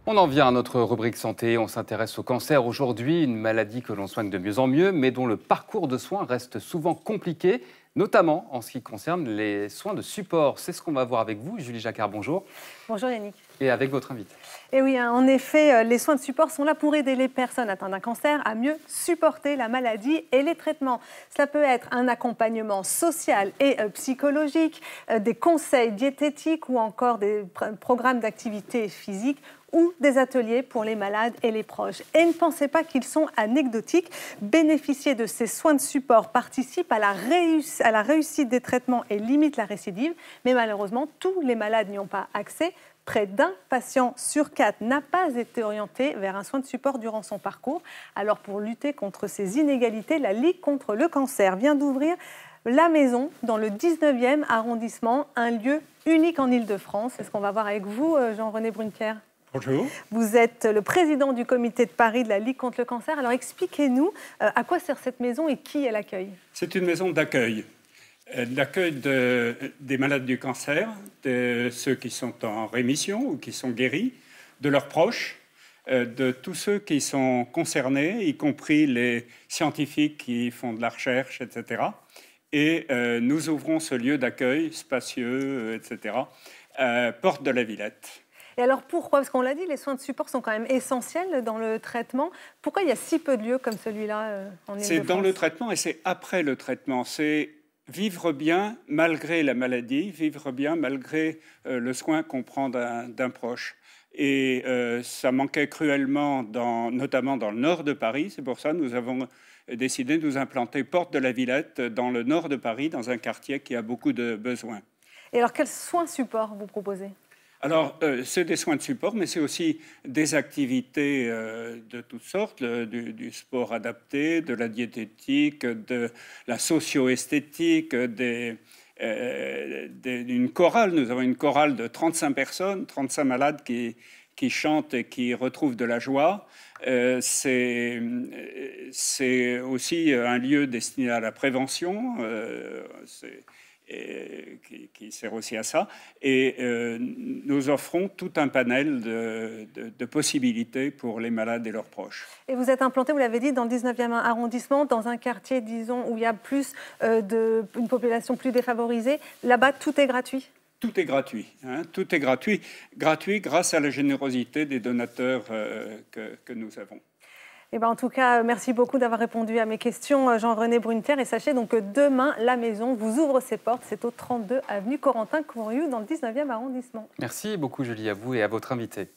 On en vient à notre rubrique santé. On s'intéresse au cancer aujourd'hui, une maladie que l'on soigne de mieux en mieux, mais dont le parcours de soins reste souvent compliqué, notamment en ce qui concerne les soins de support. C'est ce qu'on va voir avec vous, Julie Jacquard, bonjour, Bonjour Yannick. et avec votre invité. Et oui, en effet, les soins de support sont là pour aider les personnes atteintes d'un cancer à mieux supporter la maladie et les traitements. Cela peut être un accompagnement social et psychologique, des conseils diététiques ou encore des programmes d'activité physique ou des ateliers pour les malades et les proches. Et ne pensez pas qu'ils sont anecdotiques. Bénéficier de ces soins de support participe à la réussite des traitements et limite la récidive. Mais malheureusement, tous les malades n'y ont pas accès. Près d'un patient sur 4 n'a pas été orienté vers un soin de support durant son parcours. Alors pour lutter contre ces inégalités, la Ligue contre le cancer vient d'ouvrir la maison dans le 19e arrondissement, un lieu unique en Île-de-France. C'est ce qu'on va voir avec vous, Jean-René Brunker. Bonjour. Vous êtes le président du comité de Paris de la Ligue contre le cancer. Alors expliquez-nous à quoi sert cette maison et qui elle accueille. C'est une maison d'accueil. L'accueil des malades du cancer, de ceux qui sont en rémission ou qui sont guéris, de leurs proches, de tous ceux qui sont concernés, y compris les scientifiques qui font de la recherche, etc. Et nous ouvrons ce lieu d'accueil spacieux, etc., porte de la Villette. Et alors pourquoi? Parce qu'on l'a dit, les soins de support sont quand même essentiels dans le traitement. Pourquoi il y a si peu de lieux comme celui-là en Île-de-France? C'est dans le traitement et c'est après le traitement. C'est vivre bien malgré la maladie, vivre bien malgré le soin qu'on prend d'un proche. Et ça manquait cruellement, notamment dans le nord de Paris. C'est pour ça que nous avons décidé de nous implanter porte de la Villette, dans le nord de Paris, dans un quartier qui a beaucoup de besoins. Et alors quels soins support vous proposez? Alors, c'est des soins de support, mais c'est aussi des activités de toutes sortes, du sport adapté, de la diététique, de la socio-esthétique, d'une chorale. Nous avons une chorale de 35 personnes, 35 malades qui chantent et qui retrouvent de la joie. C'est aussi un lieu destiné à la prévention. Qui sert aussi à ça. Et nous offrons tout un panel de possibilités pour les malades et leurs proches. Et vous êtes implanté, vous l'avez dit, dans le 19e arrondissement, dans un quartier, disons, où il y a une population plus défavorisée. Là-bas, tout est gratuit? Tout est gratuit. Tout est gratuit. Gratuit grâce à la générosité des donateurs que nous avons. Eh ben, en tout cas, merci beaucoup d'avoir répondu à mes questions, Jean-René Brunter. Et sachez donc que demain, la maison vous ouvre ses portes. C'est au 32 avenue Corentin-Courriou, dans le 19e arrondissement. Merci beaucoup, Julie, à vous et à votre invité.